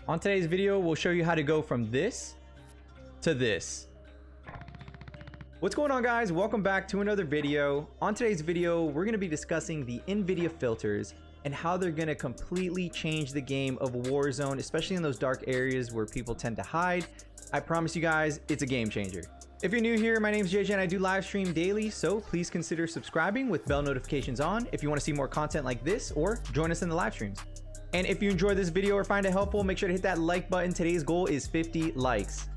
On today's video, we'll show you how to go from this to this. What's going on, guys? Welcome back to another video. On today's video, we're going to be discussing the Nvidia filters and how they're going to completely change the game of Warzone, especially in those dark areas where people tend to hide. I promise you guys, it's a game changer. If you're new here, my name is JJ and I do live stream daily, so please consider subscribing with bell notifications on if you want to see more content like this, or join us in the live streams. And if you enjoyed this video or find it helpful, make sure to hit that like button. Today's goal is 50 likes.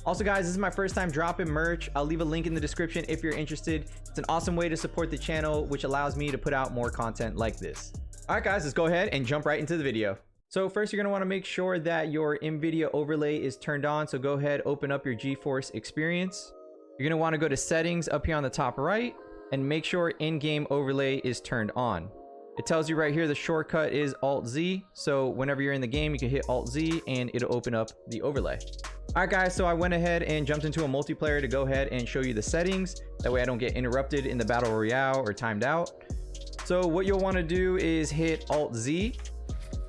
Also, guys, this is my first time dropping merch. I'll leave a link in the description if you're interested. It's an awesome way to support the channel, which allows me to put out more content like this. All right, guys, let's go ahead and jump right into the video. So first, you're going to want to make sure that your Nvidia overlay is turned on. So go ahead, open up your GeForce experience. You're going to want to go to settings up here on the top right and make sure in-game overlay is turned on. It tells you right here the shortcut is Alt-Z. So whenever you're in the game, you can hit Alt-Z and it'll open up the overlay. All right, guys, so I went ahead and jumped into a multiplayer to go ahead and show you the settings. That way I don't get interrupted in the battle royale or timed out. So what you'll want to do is hit Alt-Z.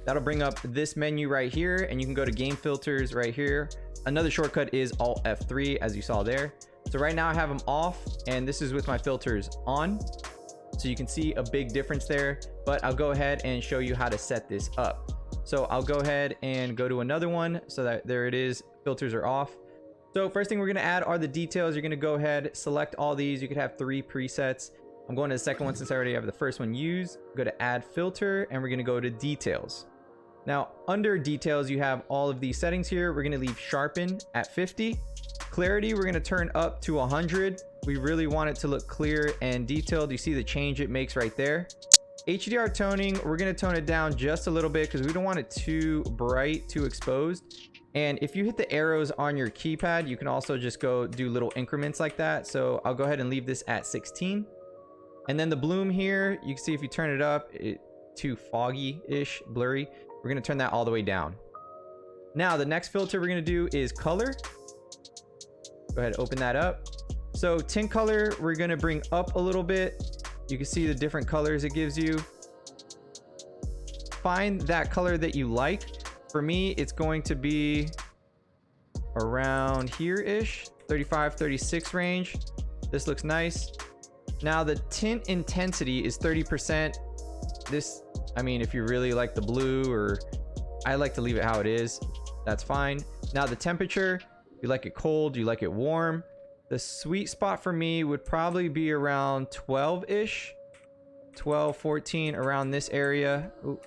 That'll bring up this menu right here, and you can go to game filters right here. Another shortcut is Alt-F3, as you saw there. So right now I have them off, and this is with my filters on. So you can see a big difference there, but I'll go ahead and show you how to set this up. So I'll go ahead and go to another one so that there it is, filters are off. So first thing we're gonna add are the details. You're gonna go ahead, select all these. You could have 3 presets. I'm going to the second one since I already have the first one used. Go to add filter, and we're gonna go to details. Now under details, you have all of these settings here. We're gonna leave sharpen at 50. Clarity, we're gonna turn up to 100. We really want it to look clear and detailed. You see the change it makes right there. HDR toning, we're gonna tone it down just a little bit because we don't want it too bright, too exposed. And if you hit the arrows on your keypad, you can also just go do little increments like that. So I'll go ahead and leave this at 16. And then the bloom here, you can see if you turn it up, it's too foggy-ish, blurry. We're gonna turn that all the way down. Now the next filter we're gonna do is color. Go ahead, open that up. So tint color, we're gonna bring up a little bit. You can see the different colors it gives you. Find that color that you like. For me, it's going to be around here-ish, 35, 36 range. This looks nice. Now the tint intensity is 30%. This, I mean, if you really like the blue, or I like to leave it how it is, that's fine. Now the temperature, you like it cold, you like it warm. The sweet spot for me would probably be around 12-ish, 12, 14, around this area. Ooh.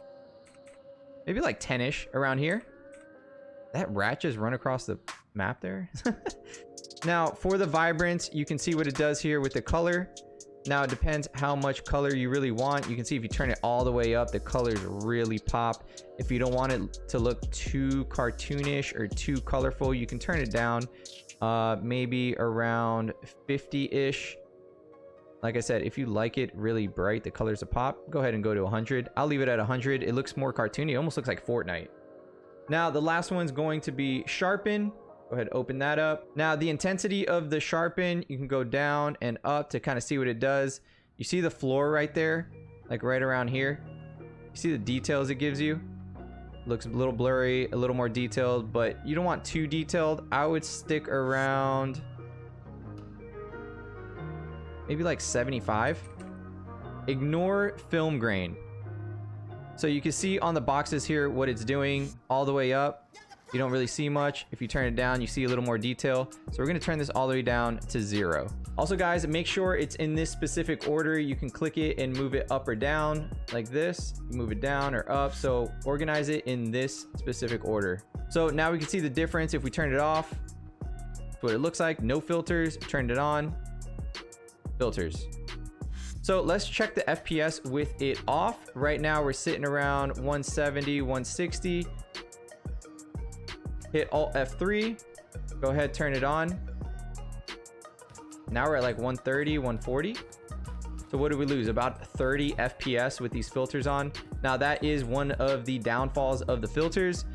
Maybe like 10-ish around here. That rat just run across the map there. Now for the vibrance, you can see what it does here with the color. Now it depends how much color you really want. You can see if you turn it all the way up, the colors really pop. If you don't want it to look too cartoonish or too colorful, you can turn it down maybe around 50-ish. Like I said, if you like it really bright, the colors a pop, go ahead and go to 100. I'll leave it at 100. It looks more cartoony. It almost looks like Fortnite. Now the last one's going to be sharpen. Go ahead, open that up. Now the intensity of the sharpen, you can go down and up to kind of see what it does. You see the floor right there, like right around here. You see the details it gives you. Looks a little blurry, a little more detailed, but you don't want too detailed. I would stick around maybe like 75. Ignore film grain. So you can see on the boxes here what it's doing all the way up. You don't really see much. If you turn it down, you see a little more detail. So we're going to turn this all the way down to 0. Also, guys, make sure it's in this specific order. You can click it and move it up or down like this. You move it down or up. So organize it in this specific order. So now we can see the difference if we turn it off. That's what it looks like. No filters. Turned it on. Filters. So let's check the FPS with it off. Right now we're sitting around 170, 160. Hit Alt F3. Go ahead, turn it on. Now we're at like 130, 140. So what do we lose? About 30 FPS with these filters on. Now that is one of the downfalls of the filters.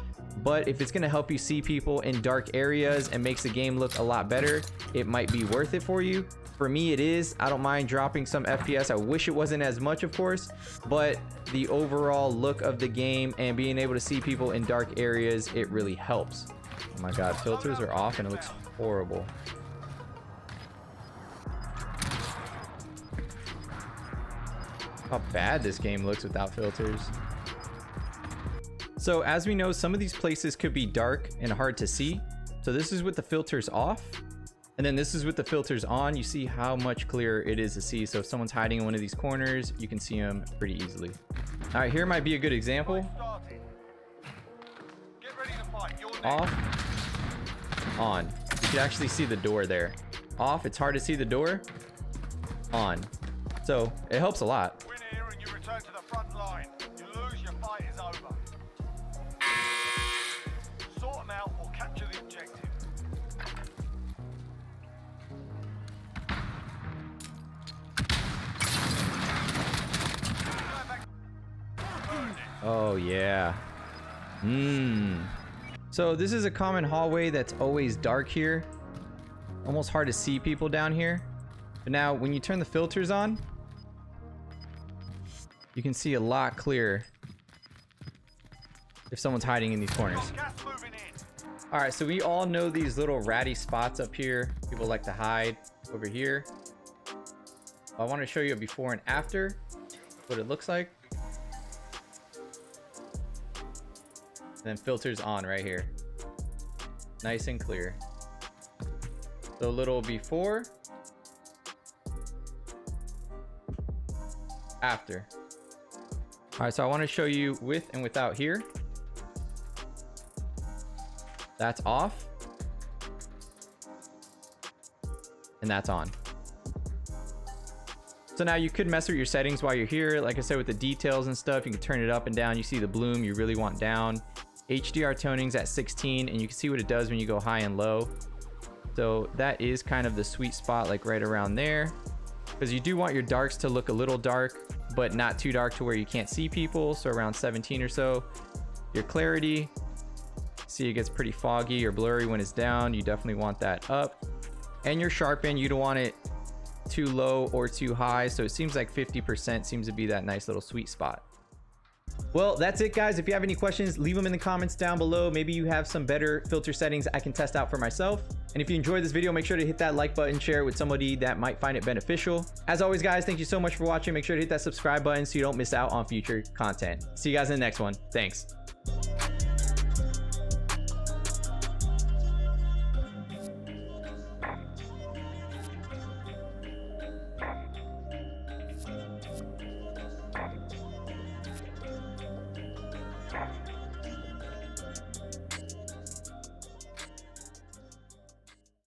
but if it's going to help you see people in dark areas and makes the game look a lot better, it might be worth it for you. For me, it is. I don't mind dropping some FPS. I wish it wasn't as much, of course, but the overall look of the game and being able to see people in dark areas, it really helps. Oh my god, filters are off and it looks horrible. How bad this game looks without filters. So as we know, some of these places could be dark and hard to see. So this is with the filters off. And then this is with the filters on. You see how much clearer it is to see. So if someone's hiding in one of these corners, you can see them pretty easily. All right, here might be a good example. Off, on. You can actually see the door there. Off, it's hard to see the door. On. So it helps a lot. Win here and you return to the front line. You lose, your fight is over. Sort them out or capture the objective. Oh yeah. So this is a common hallway that's always dark here. Almost hard to see people down here. But now when you turn the filters on, you can see a lot clearer if someone's hiding in these corners. All right, so we all know these little ratty spots up here. People like to hide over here. I want to show you a before and after, what it looks like. And then filters on right here. Nice and clear. So a little before, after. All right, so I want to show you with and without here. That's off. And that's on. So now you could mess with your settings while you're here. Like I said, with the details and stuff, you can turn it up and down. You see the bloom you really want down. HDR toning's at 16, and you can see what it does when you go high and low. So that is kind of the sweet spot, like right around there. Because you do want your darks to look a little dark, but not too dark to where you can't see people. So around 17 or so. Your clarity, see it gets pretty foggy or blurry when it's down. You definitely want that up. And your sharpen, you don't want it too low or too high. So it seems like 50% seems to be that nice little sweet spot. Well, that's it, guys. If you have any questions, leave them in the comments down below. Maybe you have some better filter settings I can test out for myself. And if you enjoyed this video, make sure to hit that like button, share it with somebody that might find it beneficial. As always, guys, thank you so much for watching. Make sure to hit that subscribe button so you don't miss out on future content. See you guys in the next one. Thanks.